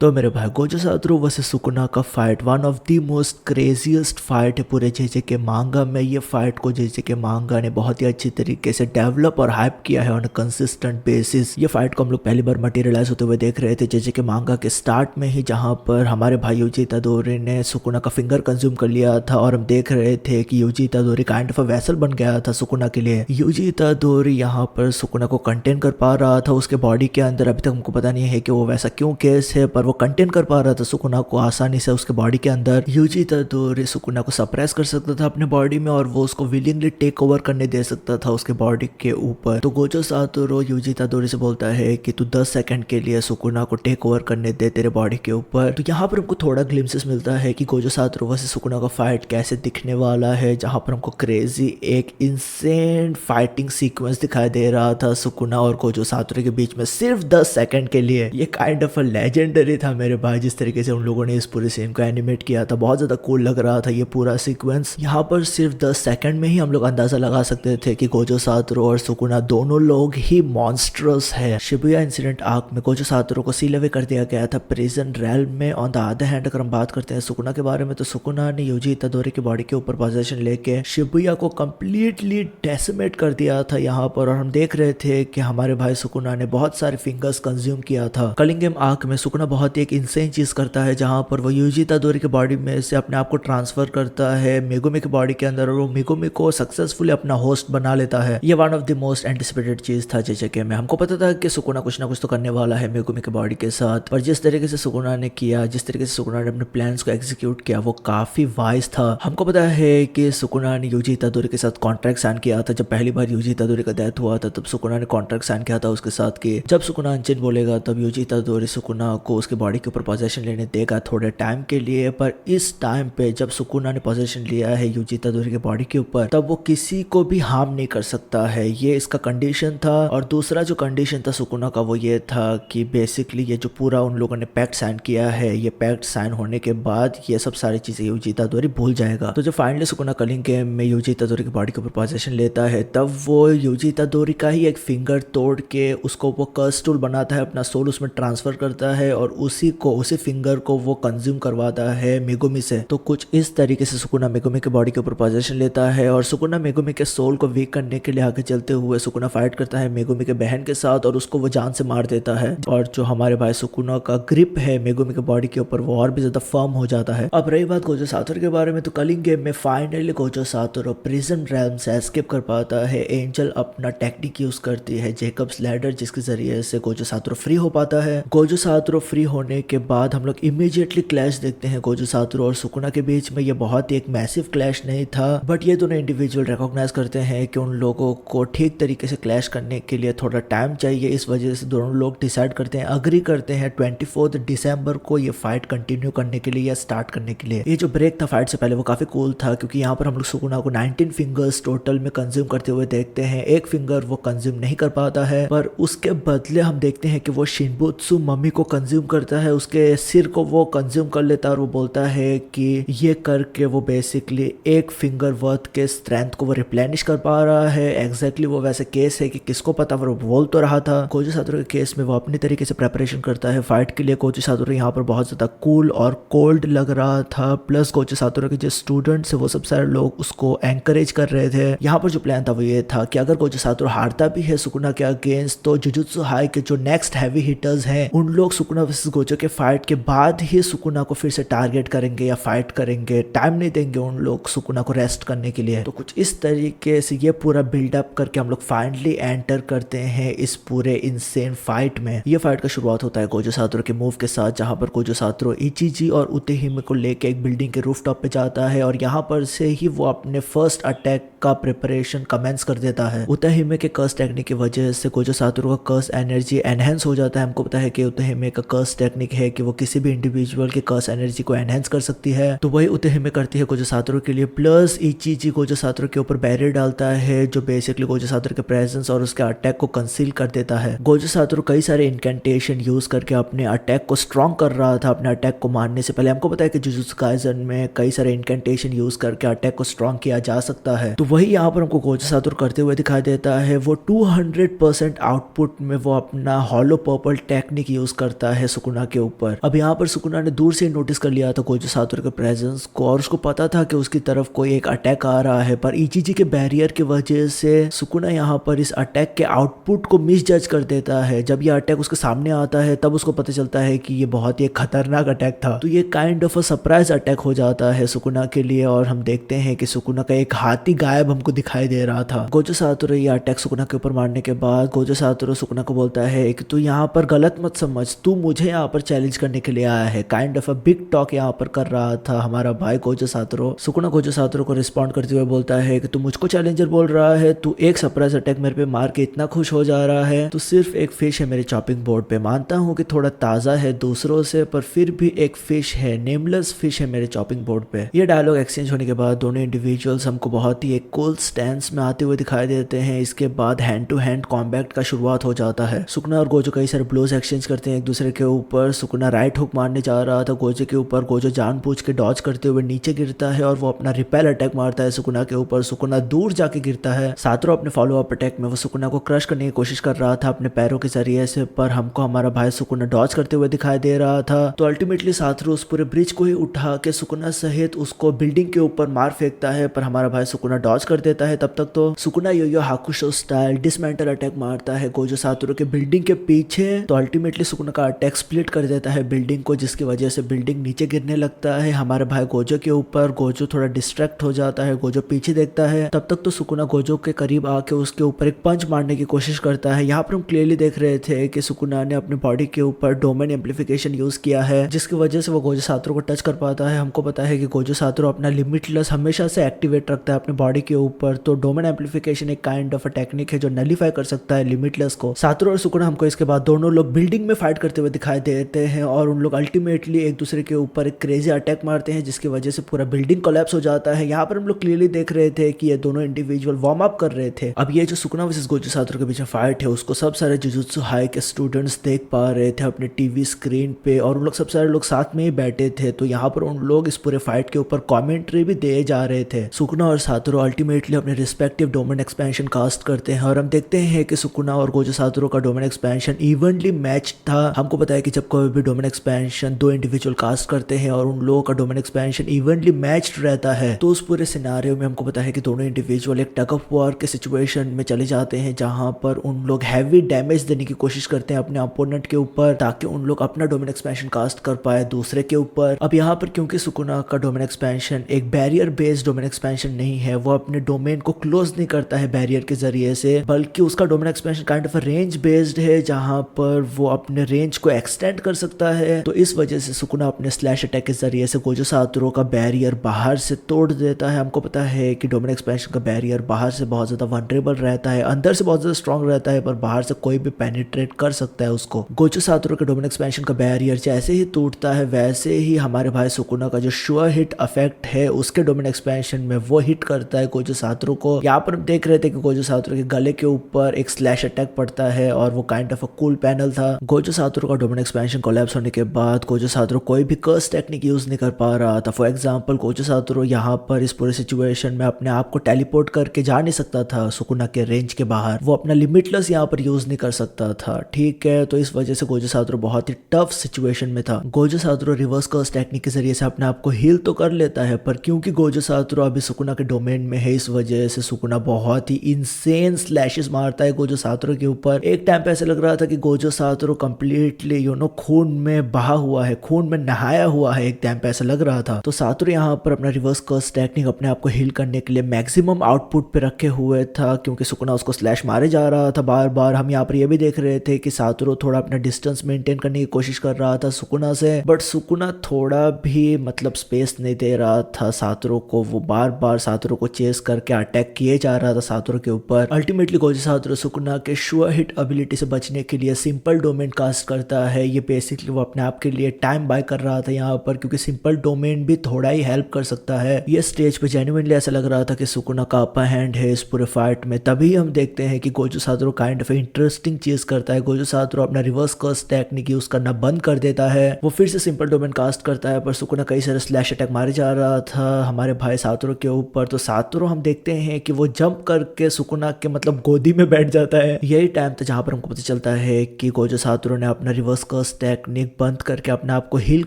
तो मेरे भाई गोजो सातोरू वर्सेस सुकुना का fight one of the most craziest fight है पूरे जेजे के मांगा में। ये फाइट को जेजे के मांगा ने बहुत ही अच्छी तरीके से डेवलप और हाइप किया है ऑन कंसिस्टेंट बेसिस। ये फाइट को हम लोग पहली बार मटेरियलाइज होते हुए देख रहे थे जेजे के मांगा के स्टार्ट में ही, जहां पर हमारे भाई यूजी इतादोरी ने सुकुना का फिंगर कंज्यूम कर लिया था और हम देख रहे थे कि UG इतादोरी kind of a vessel बन गया था सुकुना के लिए। यूजी इतादोरी यहाँ पर सुकुना को कंटेन कर पा रहा था उसके बॉडी के अंदर। अभी तक हमको पता नहीं है कि वो वैसा क्यों केस है, पर वो कंटेन कर पा रहा था सुकुना को आसानी से उसके बॉडी के अंदर। यूजी इतादोरी सुकुना को सप्रेस कर सकता था अपने बॉडी में और वो उसको विलिंगली टेक ओवर करने दे सकता था उसके बॉडी के ऊपर। तो गोजो सातोरू यूजी इतादोरी से बोलता है कि तू 10 सेकंड के लिए सुकुना को टेक ओवर करने दे तेरे बॉडी के ऊपर। तो यहाँ पर हमको थोड़ा ग्लिम्सेस मिलता है कि गोजो सातोरू वर्सेस सुकुना का फाइट कैसे दिखने वाला है, जहाँ पर हमको क्रेजी एक इंसेन फाइटिंग सीक्वेंस दिखाई दे रहा था सुकुना और गोजो सातोरू के बीच में सिर्फ 10 सेकंड के लिए। ये काइंड ऑफ अ लेजेंडरी था मेरे भाई, जिस तरीके से उन लोगों ने इस पूरे सीन को एनिमेट किया था। बहुत ज्यादा कूल लग रहा था ये पूरा सीक्वेंस। यहाँ पर सिर्फ 10 सेकंड में ही हम लोग अंदाजा लगा सकते थे कि गोजो सातोरू और सुकुना दोनों लोग ही मॉन्स्ट्रस है। शिबुया इंसिडेंट आर्क में गोजो सातोरू को सील अवे कर दिया गया था प्रिजन रेल्म में। ऑन द अदर हैंड अगर हम बात करते हैं सुकुना के बारे में, तो सुकुना ने यूजी इतादोरी की बॉडी के ऊपर पोजीशन लेके शिबुया को कंप्लीटली डेसिमेट कर दिया था यहाँ पर। और हम देख रहे थे कि हमारे भाई सुकुना ने बहुत सारे फिंगर्स कंज्यूम किया था। कलिंगम आर्क में सुकुना बहुत ही एक इंसेन चीज करता है, जहां पर वो यूजी इतादोरी के बॉडी में से अपने आप को ट्रांसफर करता है मेगुमी के बॉडी के अंदर और वो मेगुमी को सक्सेसफुली अपना होस्ट बना लेता है। ये one of the most anticipated चीज था जेजेके में। हमको पता था कि सुकुना कुछ ना कुछ तो करने वाला है मेगुमी के बॉडी के साथ, पर जिस तरीके से सुकुना ने किया, जिस तरीके से सुकुना ने अपने प्लान्स को एग्जीक्यूट किया, वो काफी वाइज था। हमको पता है कि सुकुना ने यूजी इतादोरी के साथ कॉन्ट्रैक्ट साइन किया था। जब पहली बार यूजी इतादोरी का डेथ हुआ था तब सुकुना ने कॉन्ट्रैक्ट साइन किया था उसके साथ कि जब सुकुना अनचेन बोलेगा तब यूजी इतादोरी सुकुना को उसके बॉडी के ऊपर पोजीशन लेने देगा थोड़े टाइम के लिए। पर इस टाइम पे जब सुकुना ने पोजीशन लिया है यूजी इतादोरी के बॉडी के ऊपर, तब वो किसी को भी हार्म नहीं कर सकता है। ये इसका कंडीशन था। और दूसरा जो कंडीशन था सुकुना का वो ये था कि बेसिकली ये जो पूरा उन लोगों ने पैक्ट साइन किया है, ये पैक्ट साइन होने के बाद ये सब सारी चीजें यूजी इतादोरी भूल जाएगा। तो जब फाइनली सुकुना कलिंग गेम में यूजी इतादोरी की बॉडी के ऊपर पोजीशन लेता है, तब वो यूजी इतादोरी का ही एक फिंगर तोड़ के उसको वो कर्स टूल बनाता है, अपना सोल उसमें ट्रांसफर करता है और उसी फिंगर को वो कंज्यूम करवाता है मेगुमी से। तो कुछ इस तरीके से सुकुना मेगुमी के बॉडी के ऊपर पोजीशन लेता है और सुकुना मेगुमी के सोल को वीक करने के लिए आगे चलते हुए सुकुना फाइट करता है मेगुमी के बहन के साथ और उसको वो जान से मार देता है। और जो हमारे भाई सुकुना का ग्रिप है मेगुमी के बॉडी के ऊपर, वो और भी ज्यादा फर्म हो जाता है। अब रही बात गोजो सातोरू के बारे में, तो कलिंग गेम में finally Gojo Satoru prison realm से एस्केप कर पाता है। एंजल अपना टेक्निक यूज करती है जेकब्स लैडर, जिसके जरिए से गोजो सातोरू फ्री हो पाता है। गोजो सातोरू फ्री होने के बाद हम लोग इमीडिएटली क्लैश देखते हैं गोजो सातोरू और सुकुना के बीच में। ये बहुत ही एक मैसिव क्लैश नहीं था, बट ये दोनों इंडिविजुअल रिकॉग्नाइज करते हैं कि उन लोगों को ठीक तरीके से क्लैश करने के लिए थोड़ा टाइम चाहिए। इस वजह से दोनों लोग डिसाइड करते हैं, अग्री करते हैं 24 दिसंबर को ये फाइट कंटिन्यू करने के लिए या स्टार्ट करने के लिए। ये जो ब्रेक था फाइट से पहले वो काफी कूल था, क्योंकि यहाँ पर हम लोग सुकुना को 19 फिंगर्स टोटल में कंज्यूम करते हुए देखते हैं। एक फिंगर वो कंज्यूम नहीं कर पाता है, पर उसके बदले हम देखते हैं कि वो शिनबुत्सु मम्मी को कंज्यूम करता है, उसके सिर को वो कंज्यूम कर लेता है और वो बोलता है कि ये करके वो बेसिकली एक फिंगर वर्थ के स्ट्रेंथ को वो रिप्लेनिश कर पा रहा है। एग्जैक्टली वो वैसे केस है कि किसको पता, वो बोल तो रहा था। गोजो सातोरू के केस में वो अपनी तरीके से प्रेपरेशन करता है फाइट के लिए। गोजो सातोरू यहाँ पर बहुत ज्यादा कूल और कोल्ड लग रहा था। प्लस गोजो सातोरू के जो स्टूडेंट्स है वो सब सारे लोग उसको एंकरेज कर रहे थे। यहाँ पर जो प्लान था वो ये था कि अगर गोजो सातोरू हारता भी है सुकुना के अगेंस्ट, तो जुजुत्सु हाई के जो नेक्स्ट हैवी हिटर्स हैं उन लोग सुकुना वर्सेस गोजो के फाइट के बाद ही सुकुना को फिर से टारगेट करेंगे या फाइट करेंगे। टाइम नहीं देंगे उन लोग सुकुना को रेस्ट करने के लिए। तो कुछ इस तरीके से ये पूरा बिल्डअप करके हम लोग फाइनली एंटर करते हैं इस पूरे इंसेन फाइट में। ये फाइट का शुरुआत होता है गोजो सातोरू के मूव के साथ, जहां पर गोजो सातोरू इचिजी और उतेहिमे को लेके एक बिल्डिंग के रूफटॉप पे जाता है और यहाँ पर से ही वो अपने फर्स्ट अटैक का प्रिपरेशन कमेंस कर देता है। उतेहिमे के कर्स टेक्निक की वजह से गोजो सातोरू का कर्स एनर्जी एनहेंस हो जाता है। हमको पता है कि उतेहिमे का कर्स टेक्निक है कि वो किसी भी इंडिविजुअल के कर्स एनर्जी को एनहेंस कर सकती है, तो वही उतेहिमे करती है गोजो सातोरू के लिए। प्लस इचिजी गोजो सातोरू के ऊपर बैरियर डालता है, जो बेसिकली गोजो सातोरू के प्रेजेंस और उसके अटैक को कंसील कर देता है। गोजो सातोरू कई सारे इनकेंटेशन यूज करके अपने अटैक को स्ट्रॉन्ग कर रहा था अपने अटैक को मारने से पहले। हमको पता है कि जुजुत्सु काइसेन में कई सारे इनकेंटेशन यूज करके अटैक को स्ट्रॉन्ग किया जा सकता है, तो वही यहाँ पर हमको गोजो सातोरू करते हुए दिखाई देता है। वो 200% आउटपुट में वो अपना हॉलो पर्पल टेक्निक यूज करता है सुकुना सुकुना के ऊपर। अब यहाँ पर सुकुना ने दूर से नोटिस कर लिया था गोजो सातोरू के प्रेजेंस को और उसको पता था कि उसकी तरफ कोई एक अटैक आ रहा है, पर ईजीजी के बैरियर की वजह से सुकुना यहाँ पर इस अटैक के आउटपुट को मिसजज कर देता है। जब ये अटैक उसके सामने आता है तब उसको पता चलता है कि ये बहुत ही खतरनाक अटैक था, तो ये kind of a surprise attack हो जाता है सुकुना के लिए और हम देखते हैं कि सुकुना का एक हाथी गायब हमको दिखाई दे रहा था। गोजो सातोरू ये अटैक सुकुना के ऊपर मारने के बाद गोजो सातोरू सुकुना को बोलता है कि तू यहाँ पर गलत मत समझ, तू मुझे यहाँ पर चैलेंज करने के लिए आया है। Kind of a big talk यहाँ पर कर रहा था हमारा भाई Gojo Satoru. Sukuna Gojo Satoru को रिस्पॉन्ड करते हुए बोलता है कि तू मुझको चैलेंजर बोल रहा है, तू एक सरप्राइज अटैक मेरे पे मार के इतना खुश हो जा रहा है, तू सिर्फ एक फिश है मेरे चॉपिंग बोर्ड पे। मानता हूँ कि थोड़ा ताजा है दूसरों से, पर फिर भी एक फिश है, नेमलेस फिश है मेरे चॉपिंग बोर्ड पे। ये डायलॉग एक्सचेंज होने के बाद दोनों इंडिविजुअल्स हमको बहुत ही एक कूल स्टैंस में आते हुए दिखाई देते हैं। इसके बाद हैंड टू हैंड कॉम्बैट का शुरुआत हो जाता है। सुकुना और गोजो कई सारे ब्लोज एक्सचेंज करते हैं एक दूसरे के ऊपर। सुकुना राइट हुक मारने जा रहा था गोजो के ऊपर, गोजो जानबूझ के डॉज करते हुए नीचे गिरता है और वो अपना रिपेल अटैक मारता है सुकुना के ऊपर। सुकुना दूर जाके गिरता है। सातोरू अपने फॉलो अप अटैक में वो सुकुना को क्रश करने की कोशिश कर रहा था अपने पैरों के जरिए से, पर हमको हमारा भाई सुकुना डॉज करते हुए दिखाई दे रहा था। तो अल्टीमेटली सातोरू उस पूरे ब्रिज को ही उठा के सुकुना सहित उसको बिल्डिंग के ऊपर मार फेंकता है, पर हमारा भाई सुकुना डॉज कर देता है। तब तक तो सुकुना यो हाकुशो स्टाइल डिसमेंटल अटैक मारता है गोजो सातोरू के बिल्डिंग के पीछे। तो अल्टीमेटली सुकुना का अटैक स्प्लिट कर देता है बिल्डिंग को, जिसकी वजह से बिल्डिंग नीचे गिरने लगता है हमारे भाई गोजो के ऊपर। गोजो थोड़ा डिस्ट्रैक्ट हो जाता है, गोजो पीछे देखता है। तब तक तो सुकुना गोजो के करीब आके उसके ऊपर एक पंच मारने की कोशिश करता है। यहाँ पर हम क्लियरली देख रहे थे कि सुकुना ने अपने बॉडी के ऊपर डोमेन एम्पलीफिकेशन यूज किया है, जिसकी वजह से वो गोजो सातोरू को टच कर पाता है। हमको पता है कि गोजो सातोरू अपना लिमिटलेस हमेशा से एक्टिवेट रखता है अपने बॉडी के ऊपर, तो डोमेन एम्पलीफिकेशन एक काइंड ऑफ अ टेक्निक है जो नलीफाई कर सकता है लिमिटलेस को। सातोरू और सुकुना हमको इसके बाद दोनों लोग बिल्डिंग में फाइट करते हुए दिखाई देते हैं और उन लोग अल्टीमेटली एक दूसरे के ऊपर एक क्रेजी अटैक मारते हैं, जिसकी वजह से पूरा बिल्डिंग कोलैप्स हो जाता है। यहाँ पर हम लोग क्लियरली देख रहे थे कि ये दोनों इंडिविजुअल वार्म अप कर रहे थे। अब ये जो सुकुना वर्सेस गोजो सातोरू के बीच में फाइट है उसको सब सारे जुजुत्सु हाई के स्टूडेंट्स देख पा रहे थे अपने टीवी स्क्रीन पे और उन लोग सब सारे लोग साथ में ही बैठे थे। तो यहाँ पर उन लोग इस पूरे फाइट के ऊपर कमेंट्री भी दे जा रहे थे। सुकुना और सातोरू अल्टीमेटली अपने रिस्पेक्टिव डोमेन एक्सपेंशन कास्ट करते हैं और हम देखते हैं कि सुकुना और गोजो सातोरू का डोमेन एक्सपेंशन इवनली मैच था। हमको पता है कि जब कोई भी डोमेन एक्सपेंशन दो इंडिविजुअल कास्ट करते हैं और उन लोगों का डोमेन एक्सपेंशन इवनली मैच्ड रहता है, तो उस पूरे सिनेरियो में हमको पता है कि दोनों इंडिविजुअल एक टग ऑफ वॉर के सिचुएशन में चले जाते हैं, जहां पर उन लोग हैवी डैमेज देने की कोशिश करते हैं अपने अपोनेंट के ऊपर, ताकि उन लोग अपना डोमेन एक्सपेंशन कास्ट कर पाए दूसरे के ऊपर। अब यहाँ पर क्योंकि सुकुना का डोमेन एक्सपेंशन एक बैरियर बेस्ड डोमेन एक्सपेंशन नहीं है, वो अपने डोमेन को क्लोज नहीं करता है बैरियर के जरिए से, बल्कि उसका domain expansion kind of range based है, जहां पर वो अपने रेंज को एक्सटेंड कर सकता है। तो इस वजह से सुकुना अपने स्लैश अटैक के जरिए से गोजो सातोरू का बैरियर बाहर से तोड़ देता है। हमको पता है कि डोमेन एक्सपेंशन का बैरियर बाहर से बहुत ज्यादा वनरेबल रहता है, अंदर से बहुत ज्यादा स्ट्रॉन्ग रहता है, पर बाहर से कोई भी पेनिट्रेट कर सकता है उसको। गोजो सातोरू के डोमेन एक्सपेंशन का बैरियर जैसे ही टूटता है, वैसे ही हमारे भाई सुकुना का जो श्योर हिट इफेक्ट है उसके डोमेन एक्सपेंशन में वो हिट करता है गोजो सातोरू को। यहाँ पर हम देख रहे थे कि गोजो सातोरू के गले के ऊपर एक स्लैश अटैक पड़ता है और वो kind of a cool panel था। गोजो सातोरू का डोमेन एक्सपेंशन कोलैप्स होने के बाद गोजो सातोरू कोई भी कर्स टेक्निक यूज नहीं कर पा रहा था। फॉर एग्जांपल गोजो सातोरू यहाँ पर इस पूरे सिचुएशन में अपने आप को टेलीपोर्ट करके जा नहीं सकता था सुकुना के रेंज के बाहर, वो अपना लिमिटलेस यहाँ पर यूज नहीं कर सकता था। ठीक है, तो इस वजह से गोजो सातोरू बहुत ही टफ सिचुएशन में था। Gojo Satoru reverse curse technique के जरिए से अपने आप को हील तो कर लेता है, पर क्योंकि गोजो सातोरू अभी सुकुना के डोमेन में है, इस वजह से सुकुना बहुत ही इंसेन स्लैशेस मारता है गोजो सातोरू के ऊपर। एक टाइम पे ऐसा लग रहा था कि गोजो सातोरू कंप्लीटली खून में बहा हुआ है, खून में नहाया हुआ है, एक टाइम पे ऐसा लग रहा था। तो सातोरू यहाँ पर अपना रिवर्स कर्स टेक्निक अपने आप को हील करने के लिए मैक्सिमम आउटपुट पे रखे हुए था, क्योंकि सुकुना उसको स्लैश मारे जा रहा था बार बार। हम यहाँ पर ये भी देख रहे थे कि सातोरू थोड़ा अपना डिस्टेंस मेंटेन करने की कोशिश कर रहा था सुकुना से, बट सुकुना थोड़ा भी स्पेस नहीं दे रहा था सातोरू को। वो बार बार सातोरू को चेस करके अटैक किए जा रहा था सातोरू के ऊपर। अल्टीमेटली गोजो सातोरू सुकुना के श्योर हिट एबिलिटी से बचने के लिए सिंपल डोमेन कास्ट करता है। ये बेसिकली वो अपने आप के लिए टाइम बाय कर रहा था यहाँ पर, क्योंकि सिंपल डोमेन भी थोड़ा ही हेल्प कर सकता है। ये स्टेज पे जेन्युइनली ऐसा लग रहा था कि सुकुना का अपर हैंड है इस पूरे फाइट में। तभी हम देखते हैं कि Gojo Satoru kind of interesting चीज करता है। गोजो सातोरू अपना रिवर्स कर्स टेक्निक यूज करना बंद कर देता है, वो फिर से सिंपल डोमेन कास्ट करता है, पर सुकुना कई सारे स्लैश अटैक मारे जा रहा था हमारे भाई सातोरू के ऊपर। तो सातोरू हम देखते हैं कि वो जंप करके सुकुना के गोदी में बैठ जाता है। यही टाइम था जहां पर हमको पता चलता है कि गोजो सातोरू ने अपना रिवर्स कर्स कर्स टेक्निक बंद करके अपने आप को हील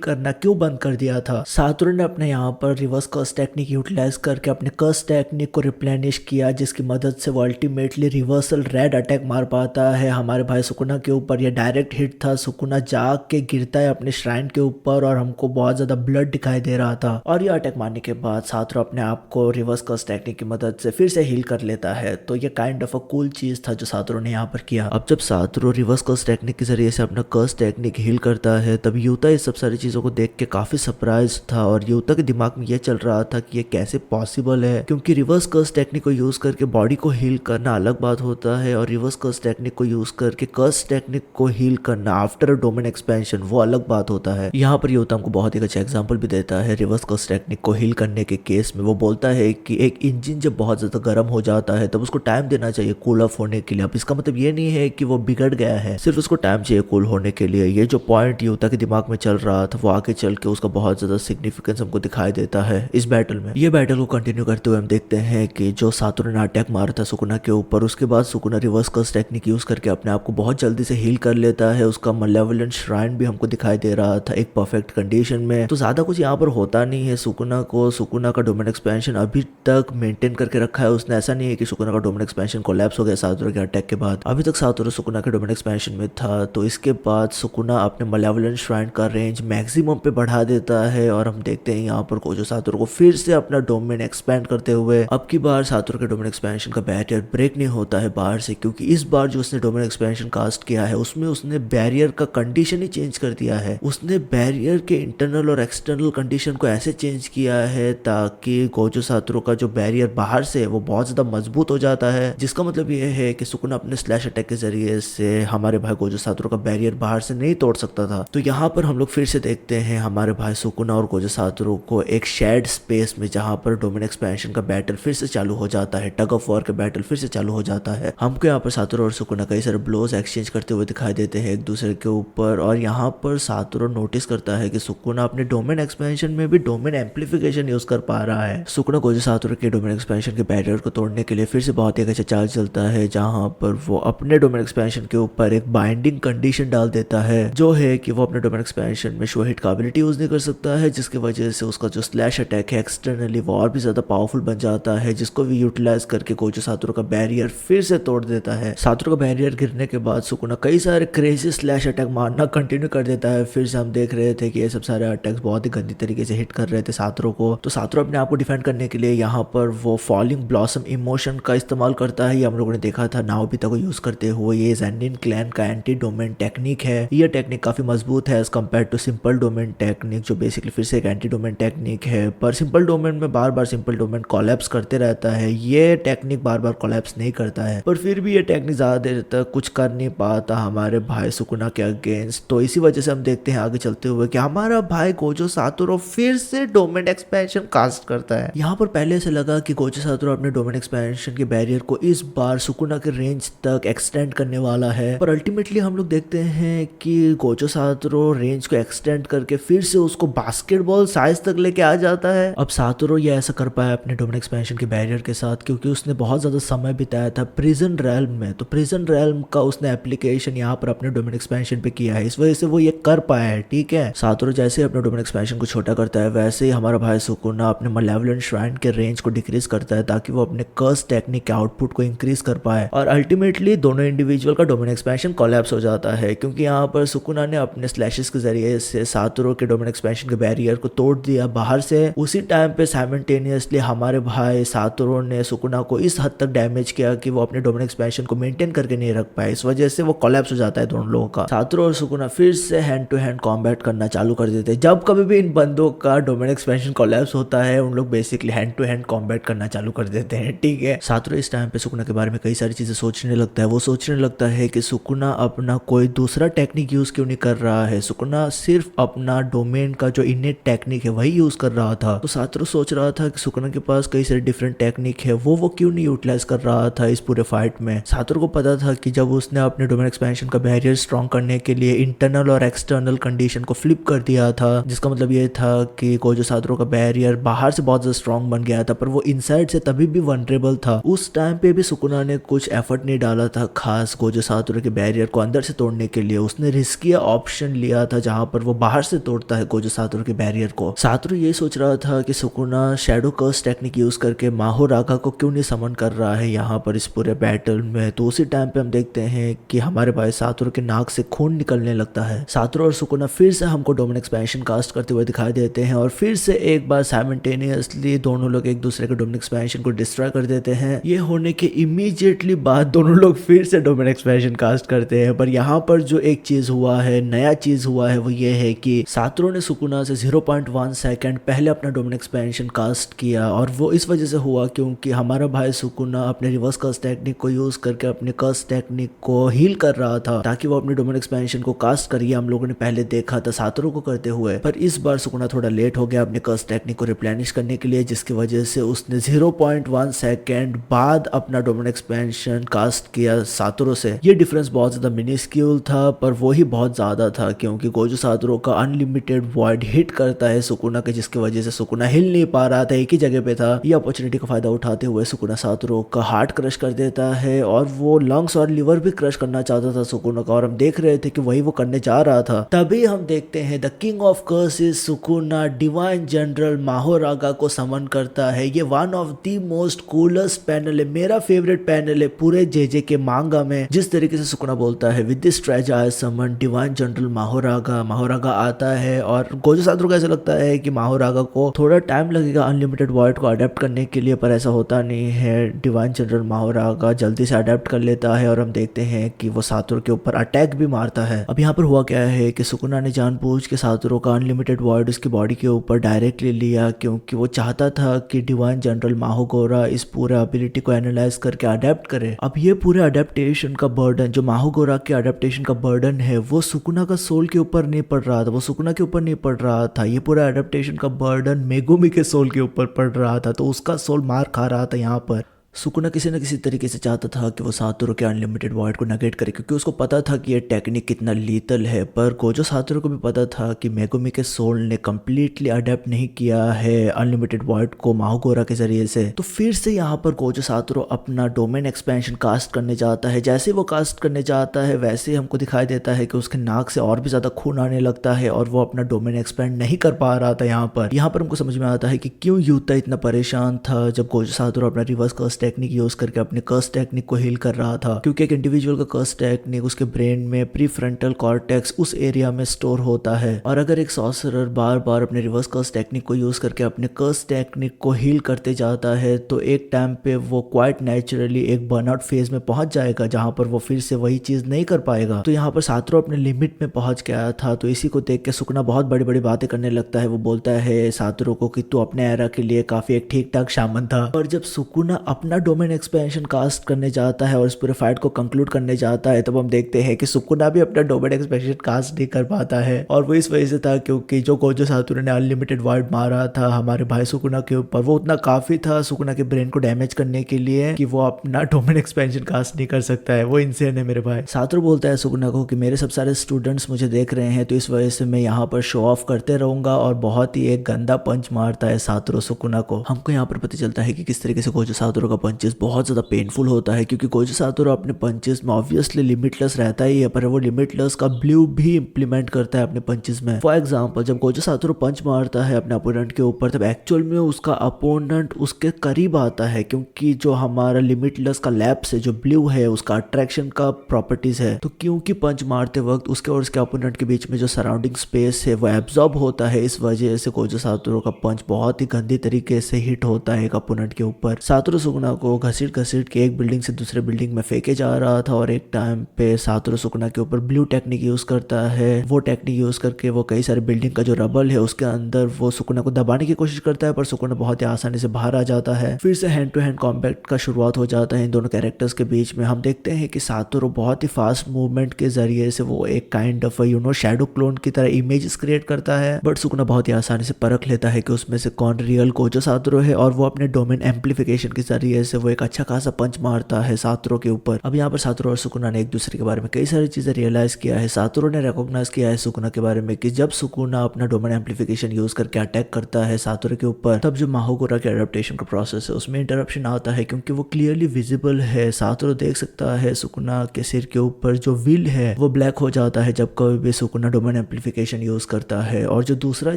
करना क्यों बंद कर दिया था। सातोरू ने अपने यहाँ पर रिवर्स कर्स टेक्निक यूटिलाइज करके अपने कर्स टेक्निक को रिप्लेनिश किया, जिसकी मदद से वो अल्टीमेटली रिवर्सल रेड अटैक मार पाता है हमारे भाई सुकुना के ऊपर। यह डायरेक्ट हिट था, सुकुना जाग के गिरता है अपने श्राइन के ऊपर और हमको बहुत ज्यादा ब्लड दिखाई दे रहा था। और ये अटैक मारने के बाद सातोरू अपने आप को रिवर्स कर्स टेक्निक की मदद से फिर से हील कर लेता है। तो ये काइंड ऑफ अ कूल चीज था जो सातोरू ने यहाँ पर किया। अब जब सातोरू रिवर्स कर्स टेक्निक के जरिए से अपना कर्स टेक्निक हील करता है, तब यूता इस सब सारी चीजों को देख के काफी सरप्राइज था और यूता के दिमाग में ये चल रहा था कि ये कैसे पॉसिबल है, क्योंकि रिवर्स कर्स टेक्निक को यूज करके बॉडी को हील करना अलग बात होता है और रिवर्स कर्स टेक्निक को यूज करके कर्स टेक्निक को हील करना आफ्टर अ डोमेन एक्सपेंशन वो अलग बात होता है। यहाँ पर यूता हमको बहुत ही अच्छा एग्जांपल भी देता है रिवर्स कर्स टेक्निक को हील करने के केस में। वो बोलता है कि एक इंजन जब बहुत ज्यादा गर्म हो जाता है तब उसको टाइम देना चाहिए कूल ऑफ होने के लिए। अब इसका मतलब ये नहीं है कि वो बिगड़ गया है, सिर्फ उसको टाइम चाहिए कूल होने के लिए। ये जो पॉइंट यूता के दिमाग में चल रहा था वो आगे चल के उसका बहुत ज्यादा सिग्निफिकेंस हमको दिखाई देता है इस बैटल में। ये बैटल को कंटिन्यू करते हुए हम देखते हैं कि जो सातोरू ने अटैक मारा था सुकुना के ऊपर, उसके बाद Sukuna reverse curse technique use करके अपने आप को बहुत जल्दी से हील कर लेता है। उसका मलेवोलेंट श्राइन भी हमको दिखाई दे रहा था एक परफेक्ट कंडीशन में। तो ज्यादा कुछ यहाँ पर होता नहीं है। सुकुना का डोमेन एक्सपेंशन अभी तक मेंटेन करके रखा है उसने। ऐसा नहीं है कि सुकुना का डोमेन एक्सपेंशन कोलैप्स हो गया सातोरू के अटैक के बाद। अभी तक सातोरू सुकुना के डोमेन एक्सपेंशन में था। तो इसके बाद सुकुना अपने मलेवोलेंट श्राइन का रेंज मैक्सिमम पे बढ़ा देता है और हम देखते हैं यहाँ पर गोजो सातोरू को फिर से अपना डोमेन एक्सपेंड करते हुए। अब की बार सातोरू के डोमेन एक्सपेंशन का बैरियर ब्रेक नहीं होता है बाहर से, क्योंकि इस बार जो उसने डोमेन एक्सपेंशन कास्ट किया है उसमें उसने बैरियर का कंडीशन ही चेंज कर दिया है। उसने बैरियर के इंटरनल और एक्सटर्नल कंडीशन को ऐसे चेंज किया है ताकि गोजो सातोरू का जो बैरियर बाहर से वो बहुत ज्यादा मजबूत हो जाता है, जिसका मतलब ये है कि सुकुना अपने स्लैश अटैक के जरिए से हमारे भाई गोजो सातोरू का बैरियर बाहर से नहीं तोड़ सकता था। तो यहाँ पर हम लोग फिर से देखते हैं हमारे भाई सुकुना और गोजो सातोरू को एक शेड स्पेस में, जहाँ पर डोमेन एक्सपेंशन का बैटल फिर से चालू हो जाता है, टग ऑफ वॉर का बैटल फिर से चालू हो जाता है। हमको यहाँ पर सातोरू और सुकुना कई सारे ब्लोज एक्सचेंज करते हुए दिखाई देते हैं एक दूसरे के ऊपर। और यहाँ पर सातोरू नोटिस करता है कि सुकुना अपने डोमेन एक्सपेंशन में भी डोमेन एम्पलीफिकेशन यूज कर पा रहा है। सुकुना गोजो सातोरू के डोमेन एक्सपेंशन के बैरियर को तोड़ने के लिए फिर से बहुत ही अच्छा चाल चलता है, जहाँ पर वो अपने डोमेन एक्सपेंशन के ऊपर एक बाइंडिंग कंडीशन डाल देता है, जो है कि वो अपने डोमेन एक्सपेंशन में शो हिट का एबिलिटी यूज नहीं कर सकता है, जिसकी वजह से उसका जो स्लैश अटैक है एक्सटर्नली वो और भी ज्यादा पावरफुल बन जाता है, जिसको भी यूटिलाइज करके गोजो सातोरू का बैरियर फिर से तोड़ देता है। सातोरू का बैरियर गिरने के बाद सुकुना कई सारे क्रेजी स्लैश अटैक मारना कंटिन्यू कर देता है। फिर से हम देख रहे थे कि ये सब सारे अटैक्स बहुत ही गंदी तरीके से हिट कर रहे थे सातोरू को। तो सातोरू अपने आप को डिफेंड करने के लिए यहाँ पर वो फॉलिंग ब्लॉसम इमोशन का इस्तेमाल करता है। ये हम लोगों ने देखा था नाओबिता को यूज करते हुए। ये ज़ेनिन क्लैन का एंटी डोमेन टेक्निक है। ये टेक्निक काफी मजबूत है as compare to simple domain technique, जो बेसिकली फिर से एक एंटी डोमेन टेक्निक है। पर सिंपल डोमेन में बार बार सिंपल डोमेन कोलैप्स करते रहता है, ये टेक्निक बार बार कोलैप्स नहीं करता है। पर फिर भी ये टेक्निक ज्यादा देर तक कुछ कर नहीं पाता हमारे भाई सुकुना के अगेंस्ट। तो इसी वजह से हम देखते हैं आगे चलते हुए कि हमारा भाई गोजो सातोरू फिर से डोमेन एक्सपेंशन कास्ट करता है। यहाँ पर पहले से लगा कि गोजो सातोरू अपने डोमेन एक्सपेंशन के बैरियर को इस बार सुकुना के रेंज तक एक्सटेंड करने वाला है, पर अल्टीमेटली हम लोग देखते हैं कि गोजो सातोरू रेंज को एक्सटेंड करके फिर से उसको बास्केटबॉल साइज तक लेके आ जाता है। अब सातोरू ये ऐसा कर पाया अपने डोमेन एक्सपेंशन के बैरियर के साथ क्योंकि उसने बहुत ज्यादा समय बिताया था प्रिजन रेल्म में। तो प्रिजन रेल्म का उसने एप्लीकेशन यहाँ पर अपने डोमेन एक्सपेंशन पे किया है, इस वजह से वो ये कर पाया है। ठीक है, सातोरू जैसे ही अपने डोमेन एक्सपेंशन को छोटा करता है वैसे ही हमारा भाई सुकुना अपने मलेवोलेंट श्राइन के रेंज को डिक्रीज करता है ताकि वो अपने कर्स टेक्निक के आउटपुट को इंक्रीज कर पाए। और अल्टीमेटली दोनों इंडिविजुअल का डोमेन एक्सपेंशन कोलैप्स हो जाता है, क्योंकि यहाँ पर सुकुना ने अपने स्लैशेस के जरिए से सातोरू के डोमेन एक्सपेंशन के बैरियर को तोड़ दिया बाहर से। उसी टाइम पे साइमल्टेनियसली हमारे भाई सातोरू ने सुकुना को इस हद तक डैमेज किया कि वो अपने डोमेन एक्सपेंशन को मेंटेन करके नहीं रख पाए। इस वजह से वो कोलैप्स हो जाता है दोनों लोगों का। सातोरू और सुकुना फिर से हैंड टू हैंड कॉम्बैट करना चालू कर देते हैं। जब कभी भी इन बंदों का डोमेन एक्सपेंशन कोलैप्स होता है उन लोग basically hand to hand combat करना चालू कर देते हैं। ठीक है, सातोरू इस टाइम पे सुकुना के बारे में कई सारी चीजें सोचने लगता है। वो सोचने लगता है कि सुकुना अपना कोई दूसरा टेक्निक यूज क्यों नहीं कर रहा है। सुकुना सिर्फ अपना डोमेन का जो इनेट टेक्निक है वही यूज कर रहा था। तो सातोरू सोच रहा था कि सुकुना के पास कई सारे डिफरेंट टेक्निक है, वो क्यों नहीं यूटिलाइज कर रहा था इस पूरे फाइट में। सातोरू को पता था कि जब उसने अपने डोमेन एक्सपेंशन का बैरियर स्ट्रॉन्ग करने के लिए इंटरनल और एक्सटर्नल कंडीशन को फ्लिप कर दिया था, जिसका मतलब ये था कि गोजो सातोरू का बैरियर बाहर से बहुत ज्यादा स्ट्रॉन्ग बन गया था पर वो इनसाइड से तभी भी वनरेबल था। उस टाइम पे भी सुकुना ने कुछ एफर्ट नहीं डाला था खास गोजो सातोरू के बैरियर को अंदर से तोड़ने के लिए। उसने रिस्की ऑप्शन लिया था जहां पर वो बाहर से तोड़ता है गोजो सातोरू के बैरियर को। सातोरू ये सोच रहा था कि Sukuna shadow curse technique use करके माहो रागा को क्यों नहीं समन कर रहा है यहाँ पर इस पूरे बैटल में। तो उसी टाइम पे हम देखते हैं कि हमारे भाई सातोरू के नाक से खून निकलने लगता है। सातोरू और सुकुना फिर से हमको डोमेन एक्सपेंशन कास्ट करते हुए दिखाई देते हैं और फिर से एक बार साइमल्टेनियसली दोनों लोग एक दूसरे के डोमेन एक्सपेंशन को डिस्ट्रॉय कर देते हैं। ये होने के इमीडिएटली बाद दोनों लोग फिर से डोमेन एक्सपेंशन कास्ट करते हैं। पर यहाँ पर जो एक चीज हुआ है, नया चीज हुआ है, वो ये है कि सातोरू ने सुकुना से 0.1 सेकंड पहले अपना डोमेन एक्सपेंशन कास्ट किया और वो इस वजह से हुआ क्योंकि हमारा भाई सुकुना अपने रिवर्स कर्स टेक्निक को यूज करके अपने कर्स टेक्निक को हील कर रहा था ताकि वो अपने डोमेन एक्सपेंशन को कास्ट करिए। हम लोगों ने पहले देखा था सातोरू को करते हुए, पर इस बार सुकुना थोड़ा लेट हो गया अपने कर्स टेक्निक को रिप्लेनिश करने के लिए, जिसकी वजह से उसने 0.1 सेकंड बाद अपना डोमेन एक्सपेंशन कास्ट किया सातोरू से। ये डिफरेंस बहुत ज्यादा मिनिस्क्यूल था पर वो ही बहुत ज्यादा था क्योंकि गोजो सातोरू का अनलिमिटेड वॉइड हिट करता है सुकुना के, जिसकी वजह से सुकुना हिल नहीं पा रहा था, एक ही जगह पे था। ये अपॉर्चुनिटी का फायदा उठाते हुए सुकुना सातोरू का हार्ट क्रश कर देता है और वो लंग्स और लिवर भी क्रश करना चाहता था सुकुना का, और हम देख रहे थे कि वही वो करने जा रहा था। तभी हम देखते हैं the king of curses Sukuna divine general Mahoraga को समन करता है। ये one of the most coolest panel है, मेरा फेवरेट पैनल है पूरे जेजे के मांगा में। जिस तरीके से सुकुना बोलता है with this treasure I summon divine general Mahoraga आता है और गोजो सातोरू को ऐसा लगता है कि माहो रागा को थोड़ा टाइम लगेगा अनलिमिटेड वॉइड को अडेप्ट करने के लिए, पर ऐसा होता नहीं है। डिवाइन जनरल माहो रागा जल्दी से अडेप्ट कर लेता है और हम देखते हैं कि वो सातोरू के ऊपर अटैक भी मारता है। अब यहाँ पर हुआ क्या है कि सुकुना ने जानबूझ के सातोरू का अनलिमिटेड वॉइड उसकी बॉडी के ऊपर डायरेक्टली लिया क्योंकि वो चाहता था कि डिवाइन जनरल माहोगोरा इस पूरे एबिलिटी को एनालाइज करके अडेप्ट करे। अब ये पूरे अडेप्टेशन का बर्डन, जो माहोगोरा के अडेप्टेशन का बर्डन है, वो सुकुना का सोल के ऊपर नहीं पड़ रहा था, वो सुकुना के ऊपर नहीं पड़ रहा था। ये पूरा अडेप्टेशन का बर्डन मेगुमी के सोल के ऊपर पड़ रहा था, तो उसका सोल मार खा रहा था यहाँ पर। सुकुना किसी न किसी तरीके से चाहता था कि वो सातोरू के अनलिमिटेड वॉइड को नेगेट करे क्योंकि उसको पता था कि ये टेक्निक कितना लीथल है, पर गोजो सातोरू को भी पता था कि मेगुमी के सोल ने कम्प्लीटली अडेप्ट नहीं किया है अनलिमिटेड वॉइड को माहोगोरा के जरिए से। तो फिर से यहाँ पर गोजो सातोरू अपना डोमेन एक्सपेंशन कास्ट करने जाता है। जैसे वो कास्ट करने जाता है वैसे ही हमको दिखाई देता है कि उसके नाक से और भी ज्यादा खून आने लगता है और वो अपना डोमेन एक्सपेंड नहीं कर पा रहा था। यहाँ पर हमको समझ में आता है कि क्यों यूता इतना परेशान था जब गोजो सातोरू अपना रिवर्स कर्स टेक्निक यूज करके अपने कर्स टेक्निक को हील कर रहा था, क्योंकि एक इंडिविजुअल का कर्स टेक्निक उसके ब्रेन में प्रीफ्रंटल कॉर्टेक्स उस एरिया में स्टोर होता है। और अगर एक सॉर्सरर बार बार अपने रिवर्स कर्स टेक्निक को यूज करके अपने कर्स टेक्निक को हील करते जाता है तो एक टाइम पे वो क्वाइट नेचुरली एक बर्नआउट फेज में पहुंच जाएगा जहां पर वो फिर से वही चीज नहीं कर पाएगा। तो यहाँ पर सातोरू अपने लिमिट में पहुंच गया था। तो इसी को देख के सुकुना बहुत बड़ी बड़ी बातें करने लगता है। वो बोलता है सातोरू को कि तू अपने एरा के लिए काफी एक ठीक ठाक शामन था। और जब सुकुना अपना डोमेन एक्सपेंशन कास्ट करने जाता है और इस पूरे फाइट को कंक्लूड करने जाता है तब हम देखते हैं कि सुकुना भी अपना डोमेन एक्सपेंशन कास्ट नहीं कर पाता है। और वो इस वजह से था क्योंकि जो गोजो सातोरू ने अनलिमिटेड वॉइड मारा था हमारे भाई सुकुना के ऊपर, वो उतना काफी था सुकुना के ब्रेन को डैमेज करने के लिए कि वो अपना डोमेन एक्सपेंशन कास्ट नहीं कर सकता है। वो इनसेन है मेरे भाई। सातोरू बोलता है सुकुना को कि मेरे सब सारे स्टूडेंट्स मुझे देख रहे हैं तो इस वजह से मैं यहाँ पर शो ऑफ करते रहूंगा, और बहुत ही एक गंदा पंच मारता है सातोरू सुकुना को। हमको यहाँ पर पता चलता है कि किस तरीके से गोजो सातोरू का पंचेस बहुत ज्यादा पेनफुल होता है क्योंकि गोजो सातोरू अपने पंचेस में ऑब्वियसली लिमिटलेस रहता ही है, पर वो लिमिटलेस का ब्लू भी इंप्लीमेंट करता है अपने पंचेस में। फॉर एग्जांपल जब गोजो सातोरू पंच मारता है अपने अपोनेंट के ऊपर तब एक्चुअल में उसका अपोनेंट उसके करीब आता है क्योंकि जो हमारा लिमिटलेस का लैप्स है, जो ब्लू है, उसका अट्रैक्शन का प्रॉपर्टीज है। तो क्योंकि पंच मारते वक्त उसके और उसके अपोनेंट के बीच में जो सराउंडिंग स्पेस है वो एब्जॉर्ब होता है, इस वजह से गोजो सातोरू का पंच बहुत ही गंदी तरीके से हिट होता है एक अपोनेंट के ऊपर। सातोरू सुकुना को घसीट घसीट के एक बिल्डिंग से दूसरे बिल्डिंग में फेंके जा रहा था और एक टाइम पे सातोरू सुकुना के ऊपर ब्लू टेक्निक यूज करता है। वो टेक्निक यूज करके वो कई सारे बिल्डिंग का जो रबल है उसके अंदर वो सुकुना को दबाने की कोशिश करता है, पर सुकुना बहुत ही आसानी से बाहर आ जाता है। फिर से हैंड टू हैंड कॉम्बैट का शुरुआत हो जाता है इन दोनों कैरेक्टर्स के बीच में। हम देखते हैं कि सातोरू बहुत ही फास्ट मूवमेंट के जरिए से वो एक काइंड ऑफ शैडो क्लोन की तरह इमेजेस क्रिएट करता है, बट सुकुना बहुत ही आसानी से परख लेता है कि उसमें से कौन रियल गोजो सातोरू है और वो अपने डोमेन एम्पलीफिकेशन के जरिए वजह से वो एक अच्छा खासा पंच मारता है सातोरू के ऊपर। अब यहाँ पर सातोरू और सुकुना ने एक दूसरे के बारे में कई सारी चीजें रियलाइज किया है। सातोरू ने रिकॉग्नाइज किया है सुकुना के बारे में कि जब सुकुना अपना डोमेन एम्पलीफिकेशन यूज करके अटैक करता है सातोरू के ऊपर, तब जो माहोगोरा के एडेप्टेशन का प्रोसेस है उसमें इंटरप्शन आता है, क्योंकि वो क्लियरली विजिबल है। सातोरू देख सकता है सुकुना के सिर के ऊपर जो व्हील है वो ब्लैक हो जाता है जब कभी भी सुकुना डोमेन एम्पलीफिकेशन यूज करता है। और जो दूसरा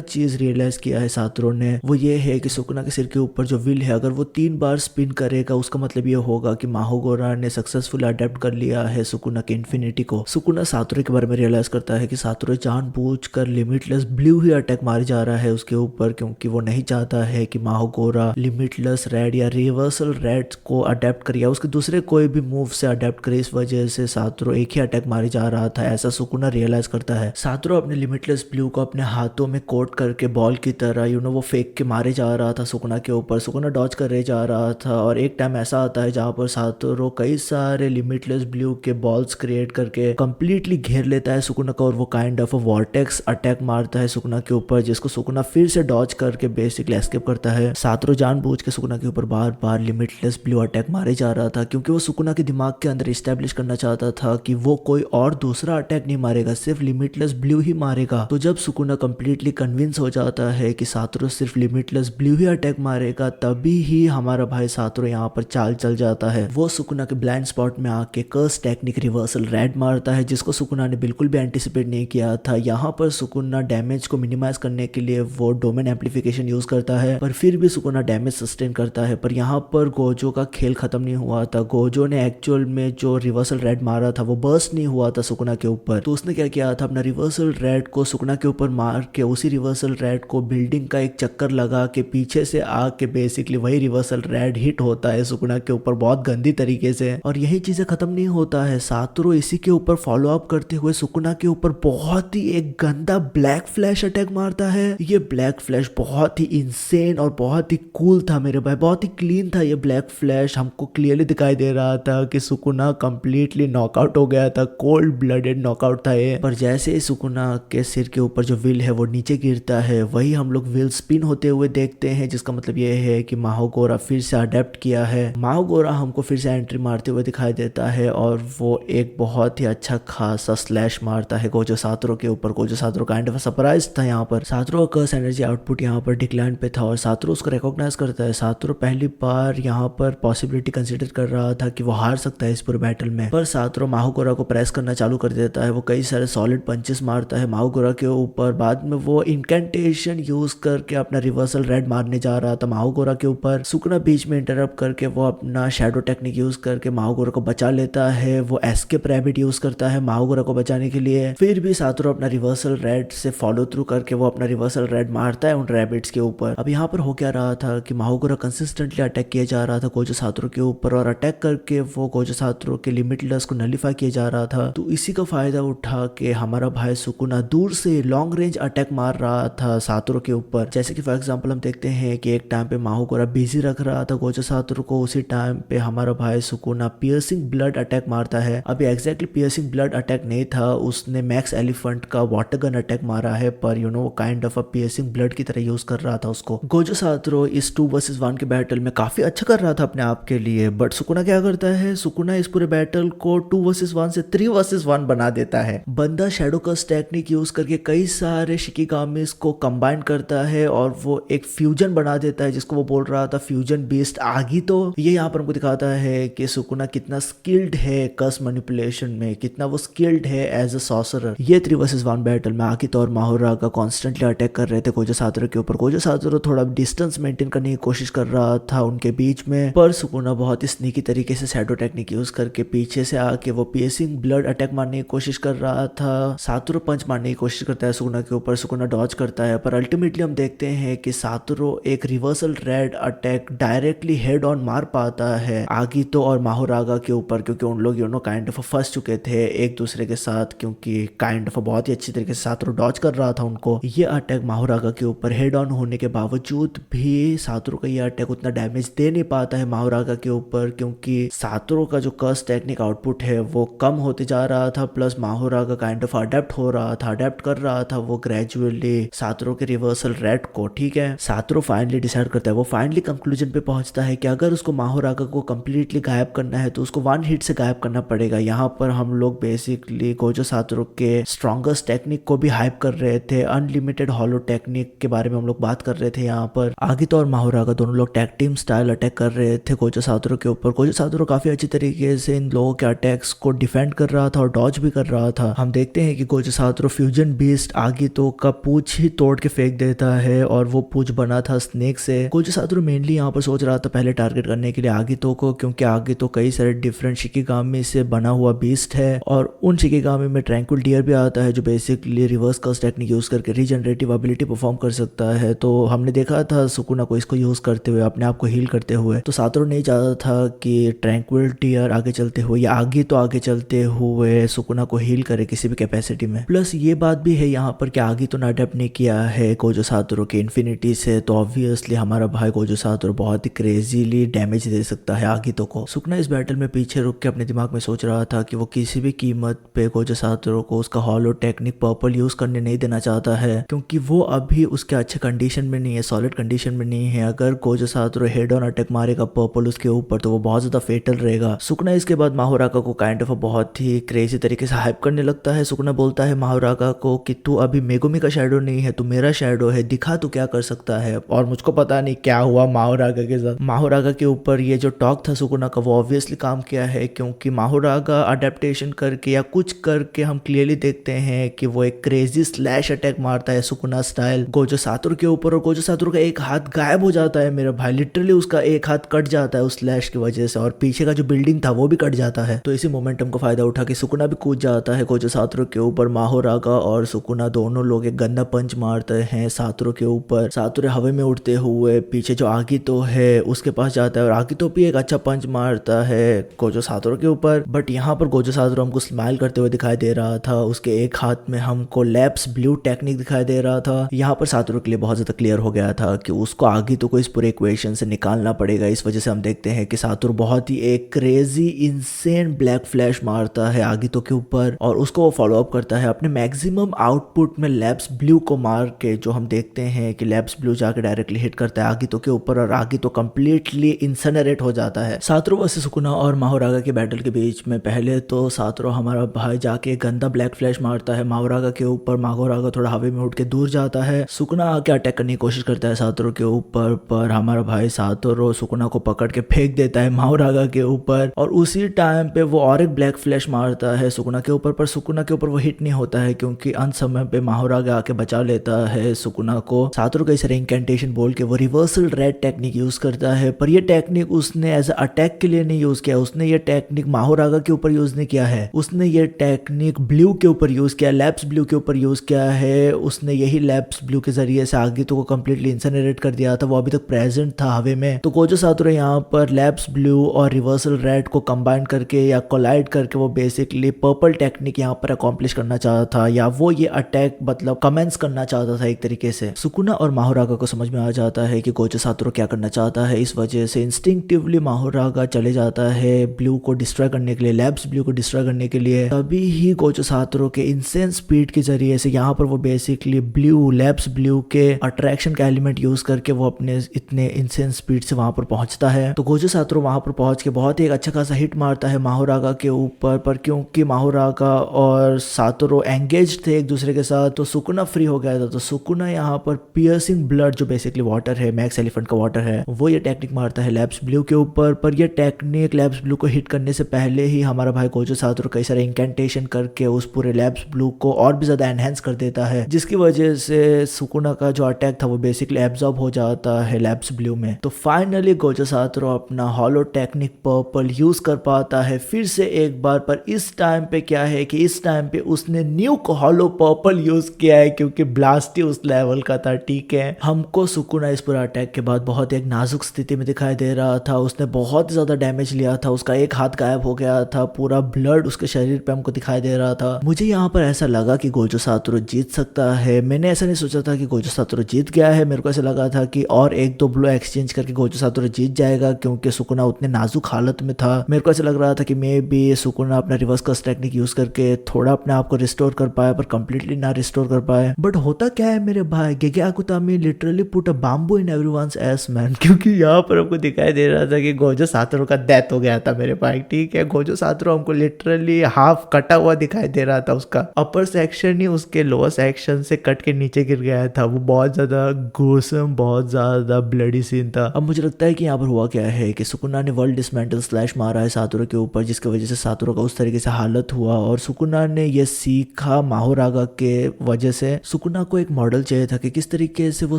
चीज रियलाइज किया है सातोरू ने वो ये है कि सुकुना के सिर के ऊपर जो व्हील है अगर वो 3 बार स्पिन करेगा उसका मतलब ये होगा कि माहोगोरा ने सक्सेसफुली अडेप्ट कर लिया है सुकुना के इन्फिनिटी को। सुकुना सातोरू के बारे में रियलाइज करता है कि सातोरू जानबूझकर लिमिटलेस ब्लू ही अटैक मारे जा रहा है उसके ऊपर, क्योंकि वो नहीं चाहता है कि माहोगोरा लिमिटलेस रेड या रिवर्सल रेड को अडेप्ट करे या उसके दूसरे कोई भी मूव से अडेप्ट करे। इस वजह से सातोरू एक ही अटैक मारे जा रहा था, ऐसा सुकुना रियलाइज करता है। सातोरू अपने लिमिटलेस ब्लू को अपने हाथों में कोट करके बॉल की तरह वो फेंक के मारे जा रहा था सुकुना के ऊपर। सुकुना डॉज करे जा रहा था और एक टाइम ऐसा आता है जहां पर सातोरू कई सारे लिमिटलेस ब्लू के बॉल्स क्रिएट करके कंप्लीटली घेर लेता है सुकुना को और वो काइंड ऑफ वॉर्टेक्स अटैक मारता है सुकुना के ऊपर, जिसको सुकुना फिर से डॉज करके बेसिकली एस्केप करता है। सातोरू जानबूझ के सुकुना के ऊपर बार बार लिमिटलेस ब्लू अटैक मारे जा रहा था, क्योंकि वो सुकुना के दिमाग के अंदर इस्टेब्लिश करना चाहता था कि वो कोई और दूसरा अटैक नहीं मारेगा, सिर्फ लिमिटलेस ब्लू ही मारेगा। तो जब सुकुना कंप्लीटली कन्विंस हो जाता है कि सातोरू सिर्फ लिमिटलेस ब्लू ही अटैक मारेगा, तभी ही हमारा भाई सातोरू यहाँ पर चाल चल जाता है। वो सुकुना के ब्लाइंड स्पॉट में आके कर्स टेक्निक रिवर्सल रेड मारता है, जिसको सुकुना ने बिल्कुल भी एंटिसिपेट नहीं किया था। यहाँ पर सुकुना डैमेज को मिनिमाइज करने के लिए वो डोमेन एम्पलीफिकेशन यूज करता है, पर फिर भी सुकुना डैमेज सस्टेन करता है। पर यहाँ पर गोजो का खेल खत्म नहीं हुआ था। गोजो ने एक्चुअल में जो रिवर्सल रेड मारा था वो बर्स्ट नहीं हुआ था सुकुना के ऊपर, तो उसने क्या किया था, अपना रिवर्सल रेड को सुकुना के ऊपर मार के उसी रिवर्सल रेड को बिल्डिंग का एक चक्कर लगा के पीछे से आके बेसिकली वही रिवर्सल रेड हिट होता है सुकुना के ऊपर बहुत गंदी तरीके से। और यही चीजें खत्म नहीं होता है, सातोरू इसी के ऊपर फॉलो अप करते हुए सुकुना के ऊपर बहुत ही एक गंदा ब्लैक फ्लैश अटैक मारता है। ये ब्लैक फ्लैश बहुत ही इंसेन और बहुत ही कूल था मेरे भाई, बहुत ही क्लीन था। ये ब्लैक फ्लैश हमको क्लियरली दिखाई दे रहा था कि सुकुना कंप्लीटली नॉकआउट हो गया था, कोल्ड ब्लडेड नॉकआउट था ये। पर जैसे ही सुकुना के सिर के ऊपर जो व्हील है वो नीचे गिरता है, वही हम लोग व्हील स्पिन होते हुए देखते हैं, जिसका मतलब ये है कि माहोगोरा फिर से अडेप्ट किया है। माहोगोरा हमको फिर से एंट्री मारते हुए दिखाई देता है और वो एक बहुत ही अच्छा खासा स्लैश मारता है गोजो सातोरू के ऊपर। Gojo Satoru kind of surprise था यहाँ पर। सातोरू का कर्स एनर्जी आउटपुट यहाँ पर डिक्लाइन पे था और सातोरू उसको रिकॉग्नाइज करता है। सातोरू पहली बार यहाँ पर पॉसिबिलिटी कंसिडर कर रहा था कि वो हार सकता है इस पूरे बैटल में, पर सातोरू माहोगोरा को प्रेस करना चालू कर देता है। वो कई सारे सॉलिड पंचेस मारता है माहोगोरा के ऊपर। बाद में वो इनकेंटेशन यूज करके अपना रिवर्सल रेड मारने जा रहा था माहोगोरा के ऊपर। सुकुना बीच में इंटरप्ट करके वो अपना शैडो टेक्निक यूज करके माहोगोरा को बचा लेता है। वो एस्केप रैबिट यूज करता है माहोगोरा को बचाने के लिए। फिर भी सातोरू अपना रिवर्सल रेड से फॉलो थ्रू करके वो अपना रिवर्सल रेड मारता है उन रैबिट्स के ऊपर। अब यहाँ पर हो क्या रहा था कि माहोगोरा कंसिस्टेंटली अटैक किया जा रहा था गोजो सातोरू के ऊपर और अटैक करके वो गोजो सातोरू के लिमिटलेस को नलीफाई किया जा रहा था। तो इसी का फायदा उठा के हमारा भाई सुकुना दूर से लॉन्ग रेंज अटैक मार रहा था सातोरू के ऊपर। जैसे कि फॉर एग्जांपल हम देखते हैं कि एक टाइम पे माहोगोरा बिजी रख रहा था गोजो सातोरू को, उसी टाइम पे हमारा भाई सुकुना पियर्सिंग ब्लड अटैक मारता है। अभी एग्जैक्टली पियर्सिंग ब्लड अटैक नहीं था, उसने मैक्स एलिफेंट का वाटर गन अटैक मारा है, पर kind of a piercing blood की तरह यूज कर रहा था उसको। गोजो सातोरू इस 2 वर्सेस 1 के बैटल में काफी अच्छा कर रहा था अपने आप के लिए, बट सुकुना क्या करता है, सुकुना इस पूरे बैटल को 2 वर्सेस 1 से 3 वर्सेस 1 बना देता है। बंदा शैडो कर्स टेक्निक यूज करके कई सारे शिकिगामिस को कंबाइन करता है और वो एक फ्यूजन बना देता है, जिसको वो बोल रहा था फ्यूजन बेस्ड आगी। तो ये यहाँ पर हमको दिखाता है कि सुकुना कितना स्किल्ड है कर्स मैनिपुलेशन में, कितना वो स्किल्ड है एज अ सॉर्सरर। ये 3 वर्सेस 1 बैटल में आकितो और माहोरागा कॉन्स्टेंटली अटैक कर रहे थे गोजो सातोरू के ऊपर। गोजो सातोरू थोड़ा डिस्टेंस मेंटेन करने की कोशिश कर रहा था उनके बीच में, पर सुकुना बहुत ही स्नीकी तरीके से शैडो टेक्निक यूज करके पीछे से आके वो पियर्सिंग ब्लड अटैक मारने की कोशिश कर रहा था। सातोरू पंच मारने की कोशिश करता है सुकुना के ऊपर, सुकुना डॉज करता है, पर अल्टीमेटली हम देखते हैं कि सातोरू एक reversal red attack directly head on मार पाता है आगितो और माहोरागा के ऊपर, क्योंकि उन लोग काइंड ऑफ फंस चुके थे एक दूसरे के साथ, क्योंकि काइंड ऑफ बहुत ही अच्छी तरीके से सातोरू डॉज कर रहा था उनको। ये अटैक माहोरागा के ऊपर हेड ऑन होने के बावजूद भी सातोरू का ये अटैक उतना डैमेज दे नहीं पाता है माहोरागा के ऊपर, क्योंकि सातोरू का जो कर्स टेक्निक आउटपुट है वो कम होते जा रहा था, प्लस माहोरागा काइंड ऑफ अडेप्ट हो रहा था, अडेप्ट कर रहा था वो ग्रेजुअली सातोरू के रिवर्सल रेड को। ठीक है, सातोरू फाइनली डिसाइड करता है, वो फाइनली कंक्लूजन पे पहुंचता है कि कि अगर उसको माहोरागा को कम्प्लीटली गायब करना है तो उसको वन हिट से गायब करना पड़ेगा। यहाँ पर हम लोग बेसिकली गोजो सातोरू के स्ट्रॉन्गेस्ट टेक्निक को भी हाइप कर रहे थे, अनलिमिटेड हॉलो टेक्निक के बारे में हम लोग बात कर रहे थे। यहाँ पर आगितो और माहोरागा दोनों लोग टैग टीम स्टाइल अटैक कर रहे थे गोजो सातोरू के ऊपर। गोजो सातोरू काफी अच्छी तरीके से इन लोगों के अटैक्स को डिफेंड कर रहा था और डॉज भी कर रहा था। हम देखते हैं कि गोजो सातोरू फ्यूजन बीस्ट आगितो का पूछ ही तोड़ के फेंक देता है और वो पूछ बना था स्नेक से। गोजो सातोरू मेनली यहाँ पर सोच रहा था पहले टारगेट करने के लिए आगितो को, क्योंकि आगितो कई सारे डिफरेंट शिकिगामी से बना हुआ बीस्ट है और उन शिकिगामी में ट्रैंक्विल डियर भी आता है जो basically reverse curse technique use करके रीजनरेटिव एबिलिटी परफॉर्म कर सकता है। तो हमने देखा था सुकुना को इसको यूज करते हुए, अपने आप को हील करते हुए। तो सातोरू नहीं चाहता था कि ट्रैंक्विल डियर आगे चलते हुए या आगितो आगे चलते हुए सुकुना को हील करे किसी भी कैपेसिटी में। प्लस ये बात भी है यहाँ पर कि आगितो ने अडेप्ट नहीं किया है गोजो सातोरू के इन्फिनिटी से, तो ऑब्वियसली हमारा भाई गोजो सातोरू बहुत ही क्रेजीली डैमेज दे सकता है आगितो को। सुकुना इस बैटल में पीछे रुक के अपने दिमाग में सोच रहा था कि वो किसी भी कीमत पे गोजो सातोरू को उसका हॉलो टेक्निक पर्पल यूज करने नहीं देना चाहता है, क्योंकि वो अभी उसके अच्छे कंडीशन में नहीं है, सॉलिड कंडीशन में नहीं है। अगर Gojo Satoru head on attack मारेगा पर्पल उसके ऊपर तो वो बहुत ज्यादा फेटल रहेगा। सुकुना इसके बाद माहोरागा को काइंड ऑफ बहुत ही क्रेजी तरीके से हाइप करने लगता है। सुकुना बोलता है माहोरागा को कि तू अभी मेगुमी का शैडो नहीं है, तू मेरा शैडो है, दिखा तू क्या कर सकता है। और मुझको पता नहीं क्या हुआ माहोरागा के साथ। माहोरागा के ऊपर ये जो टॉक था सुकुना का वो ऑब्वियसली काम किया है, क्योंकि माहोरागा अडेप्टेशन करके या कुछ करके हम क्लियरली देखते हैं कि वो एक क्रेजी स्लैश अटैक मारता है सुकुना स्टाइल गोजो सातोरू के ऊपर और गोजो सातोरू का एक हाथ गायब हो जाता है मेरा भाई। लिटरली उसका एक हाथ कट जाता है उस स्लैश की वजह से और पीछे का जो बिल्डिंग था वो भी कट जाता है। तो इसी मोमेंटम का फायदा उठा के सुकुना भी कूद जाता है गोजो सातोरू के ऊपर। माहोरागा और सुकुना दोनों लोग एक गंदा पंच मारते हैं सातोरू के ऊपर। सातोरू हवा में उड़ते हुए पीछे जो आगितो है उसके पास जाता है और आगितो भी एक अच्छा पंच मारता है गोजो सातोरू के ऊपर। बट यहाँ पर गोजो सातोरू हमको स्माइल करते हुए दिखाई दे रहा था, उसके एक हाथ में हमको लैप्स ब्लू टेक्निक दिखाई दे रहा था। यहाँ पर सातोरू के लिए बहुत ज्यादा क्लियर हो गया था कि उसको आगितो को इस पूरे इक्वेशन से निकालना पड़ेगा। इस वजह से हम देखते हैं कि सातोरू बहुत ही एक क्रेजी इंसेन ब्लैक फ्लैश मारता है आगितो के ऊपर और उसको वो फॉलो अप करता है अपने मैक्सिमम आउटपुट में लैप्स ब्लू को मार के। जो हम देखते हैं कि लैप्स ब्लू जाके डायरेक्टली हिट करता है आगितो के ऊपर और आगितो कंप्लीटली इंसनरेट हो जाता है। सातोरू वर्सेस सुकुना और माहोरागा के बैटल के बीच में पहले तो सातोरू हमारा भाई जाके गंदा ब्लैक फ्लैश मारता है माहोरागा के ऊपर। माहोरागा थोड़ा हवा में उठ के दूर जाता है। सुकुना आके अटैक करने की कोशिश करता है सातोरू के ऊपर, पर हमारा भाई सातोरू सुकुना को पकड़ के फेंक देता है माहोरागा के ऊपर और उसी टाइम पे वो और एक ब्लैक फ्लैश मारता है सुकुना के ऊपर, पर सुकुना के ऊपर वो हिट नहीं होता है क्योंकि अंत समय पे माहोरागा आके बचा लेता है सुकुना को। सातोरू कई सारे इंकेंटेशन बोल के वो रिवर्सल रेड टेक्निक यूज करता है, पर ये टेक्निक उसने एज अटैक के लिए नहीं यूज किया। उसने ये टेक्निक माहोरागा के ऊपर यूज नहीं किया है, उसने ये टेक्निक ब्लू के ऊपर यूज किया, लैप्स ब्लू के ऊपर यूज किया है। उसने यही लैप्स ब्लू के जरिए से आगितो को कंप्लीटली इंसनरेट कर दिया था, वो अभी तक प्रेजेंट था हवे में। तो गोजो सातोरू यहाँ पर लैप्स ब्लू और रिवर्सल रेड को कंबाइन करके या कोलाइड करके वो बेसिकली पर्पल टेक्निक यहाँ पर अकॉम्प्लिश करना चाहता था, या वो ये अटैक मतलब कमेंस करना चाहता था एक तरीके से। सुकुना और माहोरागा को समझ में आ जाता है कि गोजो सातोरू क्या करना चाहता है, इस वजह से इंस्टिंक्टिवली माहोरागा चले जाता है ब्लू को डिस्ट्रॉय करने के लिए, लैप्स ब्लू को डिस्ट्रॉय करने के लिए। तभी ही गोजो सातोरू के इंसेन स्पीड के जरिए से यहाँ पर वो बेसिकली ब्लू लैप्स ब्लू के अट्रैक्शन का एलिमेंट यूज करके वो अपने इतने इंसेन स्पीड से वहां पर पहुंचता है। तो गोजो सातोरू वहां पर पहुंच के बहुत ही एक अच्छा खासा हिट मारता है माहोरागा के ऊपर, पर क्योंकि माहोरागा और सातोरू एंगेज थे एक दूसरे के साथ तो सुकुना फ्री हो गया था। तो सुकुना यहाँ पर पियर्सिंग ब्लड जो बेसिकली वाटर है, मैक्स एलिफेंट का वाटर है, वो ये टेक्निक मारता है लैप्स ब्लू के ऊपर। पर ये टेक्निक लैप्स ब्लू को हिट करने से पहले ही हमारा भाई गोजो सातोरू कई सारे इंकेंटेशन करके उस पूरे लैप्स ब्लू को और भी ज्यादा एनहेंस कर देता है, जिसकी वजह से सुकुना का जो अटैक था वो बेसिकली एब्जॉर्ब हो जाता है लैप्स ब्लू में। तो फाइनली गोजो सातोरू अपना हॉलो टेक्निक पर्पल यूज कर पाता है फिर से एक बार। पर इस टाइम पे क्या है कि इस टाइम पे उसने न्यू हॉलो पर्पल यूज किया है क्योंकि ब्लास्ट ही उस लेवल का था। ठीक है, हमको सुकुना इस पूरा अटैक के बाद बहुत एक नाजुक स्थिति में दिखाई दे रहा था। उसने बहुत ज्यादा डैमेज लिया था, उसका एक हाथ गायब हो गया था, पूरा ब्लड उसके शरीर पे हमको दिखाई दे रहा था। मुझे यहाँ पर ऐसा लगा कि गोजो सातोरू जीत सकता है। मैंने ऐसा नहीं सोचा था कि गोजो सातोरू जीत गया है, मेरे को ऐसा लगा था कि और एक दो ब्लो एक्सचेंज करके गोजो सातोरू जीत जाएगा क्योंकि सुकुना उतने नाजुक हालत में था। मेरे को ऐसा लग रहा था कि मे बी सुकुना अपना रिवर्स कर्स टेक्निक यूज करके थोड़ा अपने आप को रिस्टोर कर पाए, पर कंप्लीटली ना रिस्टोर कर पाए। बट होता क्या है मेरे भाई, Gege Akutami literally put a bamboo in everyone's ass man, क्योंकि यहाँ पर ऊपर हमको दिखाई दे रहा था कि गोजो सातोरू का डेथ हो गया था मेरे भाई। ठीक है, गोजो सातोरू हमको लिटरली हाफ कटा हुआ दिखाई दे रहा था, उसका अपर सेक्शन ही उसके लोअर सेक्शन से कट के नीचे गिर गया था। वो बहुत ज्यादा घोसम, बहुत ज्यादा ब्लडी सीन था। अब मुझे लगता है कि यहाँ पर हुआ क्या है कि सुकुना ने वर्ल्ड डिसमेंटल स्लैश मारा है सातोरू के ऊपर, जिसकी वजह से सातोरू का उस तरीके से हालत हुआ। और सुकुना ने ये सीखा माहोरागा के वजह से। सुकुना को एक मॉडल चाहिए था कि किस तरीके से वो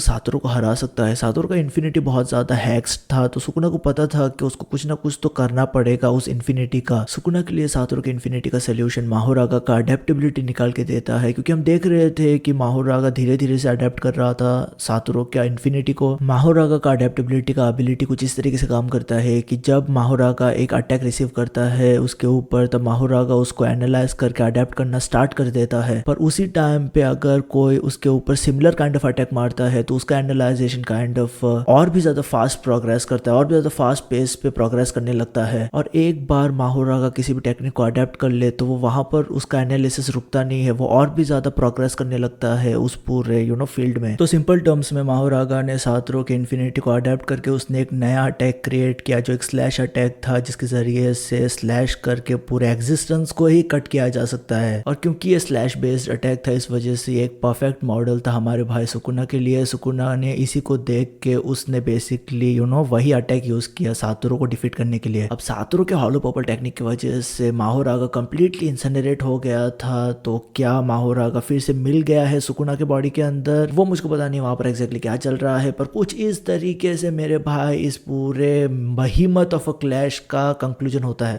सातोरू को हरा सकता है। सातोरू का इन्फिनिटी बहुत ज्यादा हैक्स था, तो सुकुना को पता था कि उसको कुछ ना कुछ तो करना पड़ेगा उस इन्फिनिटी का। सुकुना के लिए सातोरू के इन्फिनिटी का सोल्यूशन माहोरागा का अडेप्टेबिलिटी निकाल के देता है, क्योंकि हम देख रहे थे कि माहोरागा धीरे धीरे से अडेप्ट कर रहा था सातोरू के इन्फिनिटी को। माहोरागा का अडेप्टेबिलिटी का एबिलिटी कुछ इस तरीके से काम करता है कि जब माहोरागा एक अटैक रिसीव करता है उसके ऊपर, तब माहोरागा उसको एनालाइज करके अडेप्ट करना स्टार्ट कर देता है। पर उसी टाइम पे अगर कोई उसके ऊपर सिमिलर काइंड ऑफ अटैक मारता है तो उसका एनालाइजेशन काइंड ऑफ और भी ज्यादा फास्ट प्रोग्रेस करता है, और भी ज्यादा फास्ट पेस पे प्रोग्रेस करने लगता है। और एक बार माहोरागा किसी भी टेक्निक को अडेप्ट कर ले तो वो वहां पर उसका एनालिसिस रुकता नहीं है, वो और भी ज्यादा प्रोग्रेस करने लगता है उस पूरे फील्ड में। तो सिंपल टर्म्स में माहोरागा ने सातोरू के इन्फिनिटी को अडेप्ट करके उसने एक नया अटैक क्रिएट किया, जो एक स्लैश अटैक था, जिसके जरिए से स्लैश करके पूरे एग्जिस्टेंस को ही कट किया जा सकता है। और क्योंकि ये स्लैश बेस्ड अटैक था, इस वजह से एक परफेक्ट मॉडल था हमारे भाई सुकुना के लिए। सुकुना ने इसी को देख के उसने बेसिकली वही अटैक यूज किया सातोरू को डिफीट करने के लिए। अब सातोरू के हॉलो पर्पल टेक्निक की वजह से माहोरागा कंप्लीटली इंसिनरेट हो गया था। तो क्या माहोरागा फिर से मिल गया है सुकुना के बॉडी के अंदर, वो मुझको पता नहीं वहां पर एग्जैक्टली क्या चल रहा है, पर कुछ इस तरीके से मेरे भाई इस पूरे बहीमत ऑफ अ क्लैश का कंक्लूजन होता है।